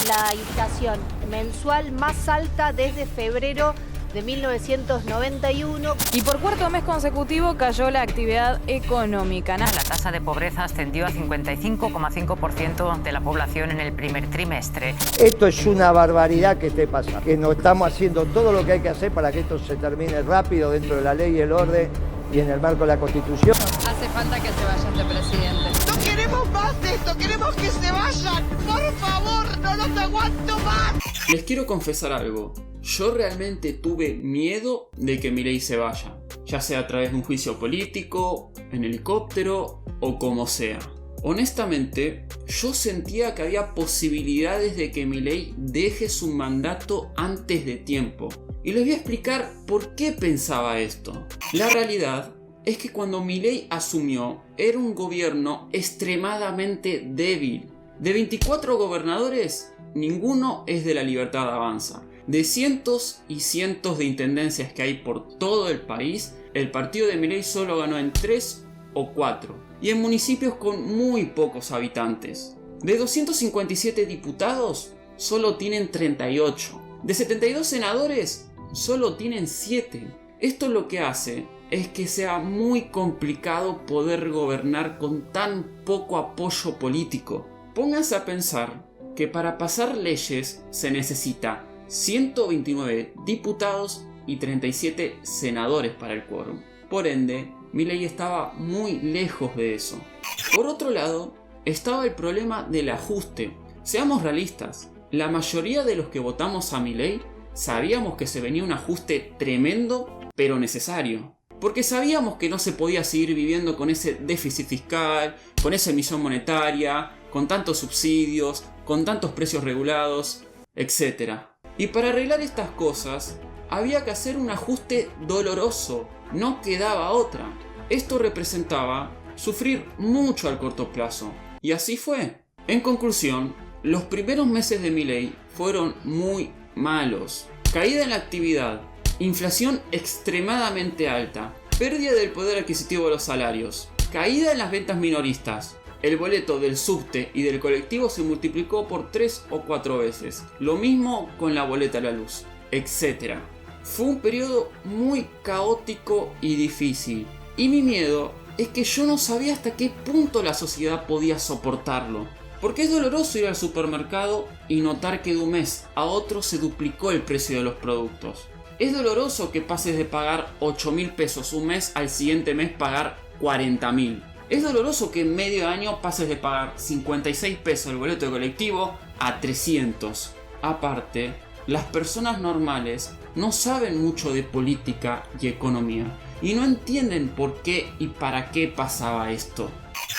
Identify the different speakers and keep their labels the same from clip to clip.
Speaker 1: la inflación mensual más alta desde febrero de 1991.
Speaker 2: Y por cuarto mes consecutivo cayó la actividad económica.
Speaker 3: La tasa de pobreza ascendió a 55,5% de la población en el primer trimestre.
Speaker 4: Esto es una barbaridad que esté pasando, que no estamos haciendo todo lo que hay que hacer para que esto se termine rápido dentro de la ley y el orden y en el marco de la Constitución.
Speaker 2: Hace falta que se vayan de presidente.
Speaker 5: No queremos más de esto, queremos que se vayan. Por favor, no los aguanto más.
Speaker 6: Les quiero confesar algo. Yo realmente tuve miedo de que Milei se vaya, ya sea a través de un juicio político, en helicóptero o como sea. Honestamente, yo sentía que había posibilidades de que Milei deje su mandato antes de tiempo. Y les voy a explicar por qué pensaba esto. La realidad es que cuando Milei asumió, era un gobierno extremadamente débil. De 24 gobernadores, ninguno es de la Libertad Avanza. De cientos y cientos de intendencias que hay por todo el país, el partido de Milei solo ganó en 3 o 4, y en municipios con muy pocos habitantes. De 257 diputados, solo tienen 38. De 72 senadores, solo tienen 7. Esto lo que hace es que sea muy complicado poder gobernar con tan poco apoyo político. Pónganse a pensar que para pasar leyes se necesita 129 diputados y 37 senadores para el quórum. Por ende, Milei estaba muy lejos de eso. Por otro lado, estaba el problema del ajuste. Seamos realistas, la mayoría de los que votamos a Milei sabíamos que se venía un ajuste tremendo, pero necesario. Porque sabíamos que no se podía seguir viviendo con ese déficit fiscal, con esa emisión monetaria, con tantos subsidios, con tantos precios regulados, etc. Y para arreglar estas cosas, había que hacer un ajuste doloroso, no quedaba otra. Esto representaba sufrir mucho al corto plazo, y así fue. En conclusión, los primeros meses de Milei fueron muy malos. Caída en la actividad, inflación extremadamente alta, pérdida del poder adquisitivo de los salarios, caída en las ventas minoristas. El boleto del subte y del colectivo se multiplicó por 3 o 4 veces. Lo mismo con la boleta de la luz, etc. Fue un periodo muy caótico y difícil. Y mi miedo es que yo no sabía hasta qué punto la sociedad podía soportarlo. Porque es doloroso ir al supermercado y notar que de un mes a otro se duplicó el precio de los productos. Es doloroso que pases de pagar 8.000 pesos un mes al siguiente mes pagar 40.000. Es doloroso que en medio año pases de pagar 56 pesos el boleto de colectivo a 300. Aparte, las personas normales no saben mucho de política y economía y no entienden por qué y para qué pasaba esto.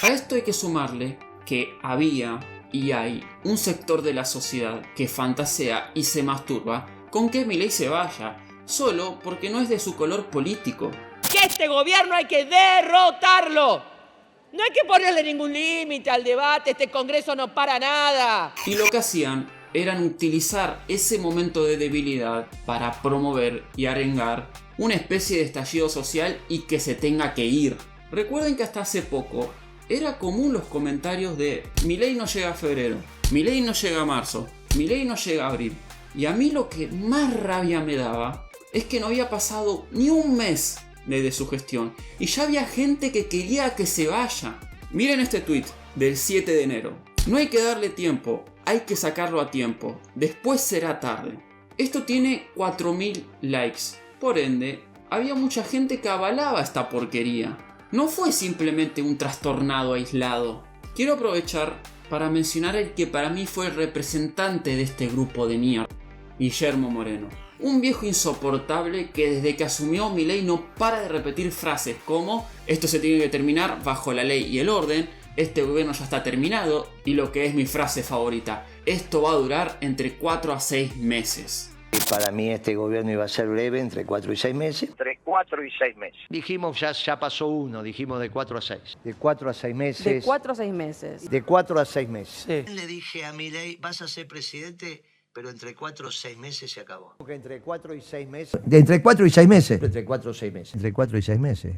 Speaker 6: A esto hay que sumarle que había y hay un sector de la sociedad que fantasea y se masturba con que Milei se vaya, solo porque no es de su color político.
Speaker 7: Que este gobierno hay que derrotarlo. No hay que ponerle ningún límite al debate, este Congreso no para nada.
Speaker 6: Y lo que hacían eran utilizar ese momento de debilidad para promover y arengar una especie de estallido social y que se tenga que ir. Recuerden que hasta hace poco era común los comentarios de Milei no llega a febrero, Milei no llega a marzo, Milei no llega a abril. Y a mí lo que más rabia me daba es que no había pasado ni un mes desde su gestión y ya había gente que quería que se vaya. Miren este tweet del 7 de enero. No hay que darle tiempo, hay que sacarlo a tiempo, después será tarde. Esto tiene 4.000 likes, por ende, había mucha gente que avalaba esta porquería. No fue simplemente un trastornado aislado. Quiero aprovechar para mencionar el que para mí fue el representante de este grupo de mierda, Guillermo Moreno. Un viejo insoportable que desde que asumió Milei no para de repetir frases como esto se tiene que terminar bajo la ley y el orden, este gobierno ya está terminado y lo que es mi frase favorita, esto va a durar entre 4 a 6 meses.
Speaker 4: Para mí este gobierno iba a ser breve, entre 4 y 6 meses.
Speaker 8: Entre 4 y 6 meses.
Speaker 4: Dijimos, ya pasó uno, dijimos de 4 a 6. De 4 a 6 meses.
Speaker 2: De 4 a 6 meses.
Speaker 4: De 4 a 6 meses. Sí.
Speaker 8: Le dije a Milei, vas a ser presidente, pero entre 4 o 6 meses se acabó.
Speaker 4: Porque entre 4 y 6 meses. Entre 4 y 6 meses. Entre 4 y 6 meses. Entre 4 y 6 meses.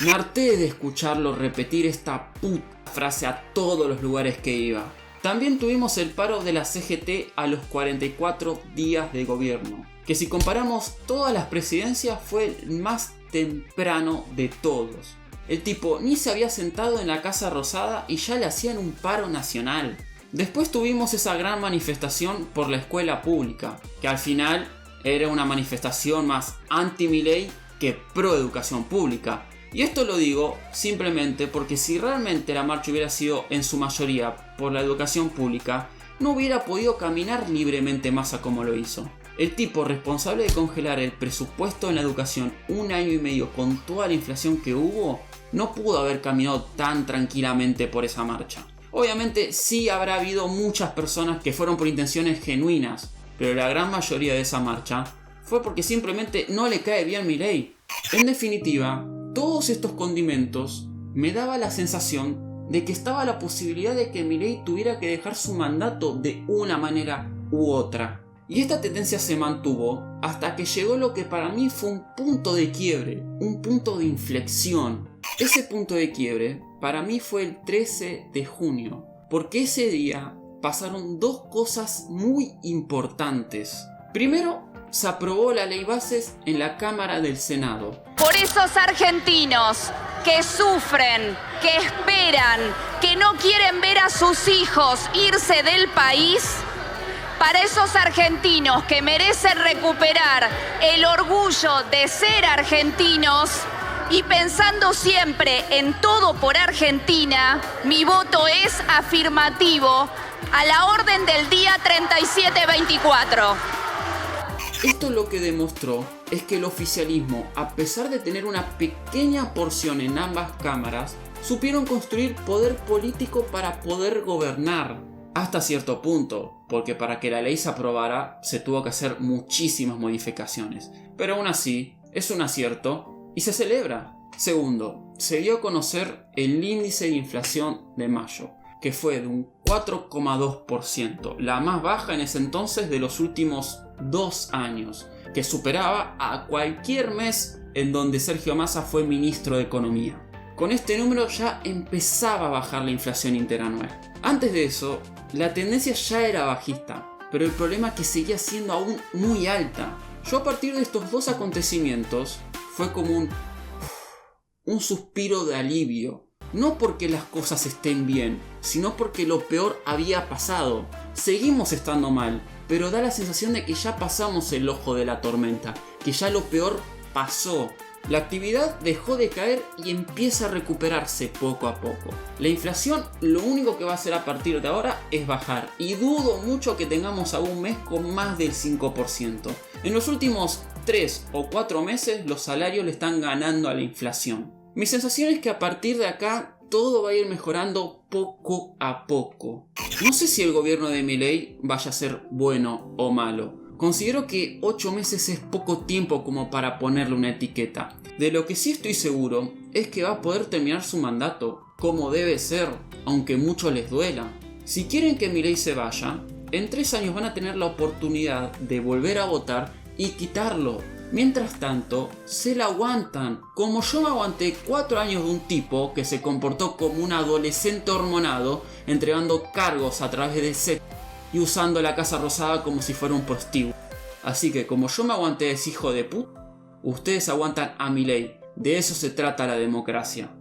Speaker 6: Me harté de escucharlo repetir esta puta frase a todos los lugares que iba. También tuvimos el paro de la CGT a los 44 días de gobierno, que si comparamos todas las presidencias fue el más temprano de todos. El tipo ni se había sentado en la Casa Rosada y ya le hacían un paro nacional. Después tuvimos esa gran manifestación por la escuela pública, que al final era una manifestación más anti-Milei que pro educación pública. Y esto lo digo simplemente porque si realmente la marcha hubiera sido en su mayoría por la educación pública, no hubiera podido caminar libremente Massa como lo hizo. El tipo responsable de congelar el presupuesto en la educación 1 año y medio con toda la inflación que hubo, no pudo haber caminado tan tranquilamente por esa marcha. Obviamente sí habrá habido muchas personas que fueron por intenciones genuinas, pero la gran mayoría de esa marcha fue porque simplemente no le cae bien Milei. En definitiva, todos estos condimentos me daba la sensación de que estaba la posibilidad de que Milei tuviera que dejar su mandato de una manera u otra. Y esta tendencia se mantuvo hasta que llegó lo que para mí fue un punto de quiebre, un punto de inflexión. Ese punto de quiebre para mí fue el 13 de junio, porque ese día pasaron dos cosas muy importantes. Primero, se aprobó la ley bases en la Cámara del Senado.
Speaker 9: Por esos argentinos que sufren, que esperan, que no quieren ver a sus hijos irse del país, para esos argentinos que merecen recuperar el orgullo de ser argentinos y pensando siempre en todo por Argentina, mi voto es afirmativo a la orden del día 3724.
Speaker 6: Esto lo que demostró es que el oficialismo, a pesar de tener una pequeña porción en ambas cámaras, supieron construir poder político para poder gobernar. Hasta cierto punto, porque para que la ley se aprobara se tuvo que hacer muchísimas modificaciones. Pero aún así, es un acierto y se celebra. Segundo, se dio a conocer el índice de inflación de mayo, que fue de un 4,2%, la más baja en ese entonces de los últimos 2 años, que superaba a cualquier mes en donde Sergio Massa fue ministro de Economía. Con este número ya empezaba a bajar la inflación interanual. Antes de eso, la tendencia ya era bajista, pero el problema es que seguía siendo aún muy alta. Yo a partir de estos dos acontecimientos fue como un suspiro de alivio. No porque las cosas estén bien, sino porque lo peor había pasado. Seguimos estando mal, pero da la sensación de que ya pasamos el ojo de la tormenta, que ya lo peor pasó. La actividad dejó de caer y empieza a recuperarse poco a poco. La inflación lo único que va a hacer a partir de ahora es bajar, y dudo mucho que tengamos a un mes con más del 5%. En los últimos 3 o 4 meses los salarios le están ganando a la inflación. Mi sensación es que a partir de acá todo va a ir mejorando poco a poco. No sé si el gobierno de Milei vaya a ser bueno o malo. Considero que 8 meses es poco tiempo como para ponerle una etiqueta. De lo que sí estoy seguro es que va a poder terminar su mandato como debe ser, aunque mucho les duela. Si quieren que Milei se vaya, en 3 años van a tener la oportunidad de volver a votar y quitarlo. Mientras tanto, se la aguantan, como yo me aguanté 4 años de un tipo que se comportó como un adolescente hormonado, entregando cargos a través de set y usando la Casa Rosada como si fuera un prostíbulo. Así que como yo me aguanté a ese hijo de puta, ustedes aguantan a Milei. De eso se trata la democracia.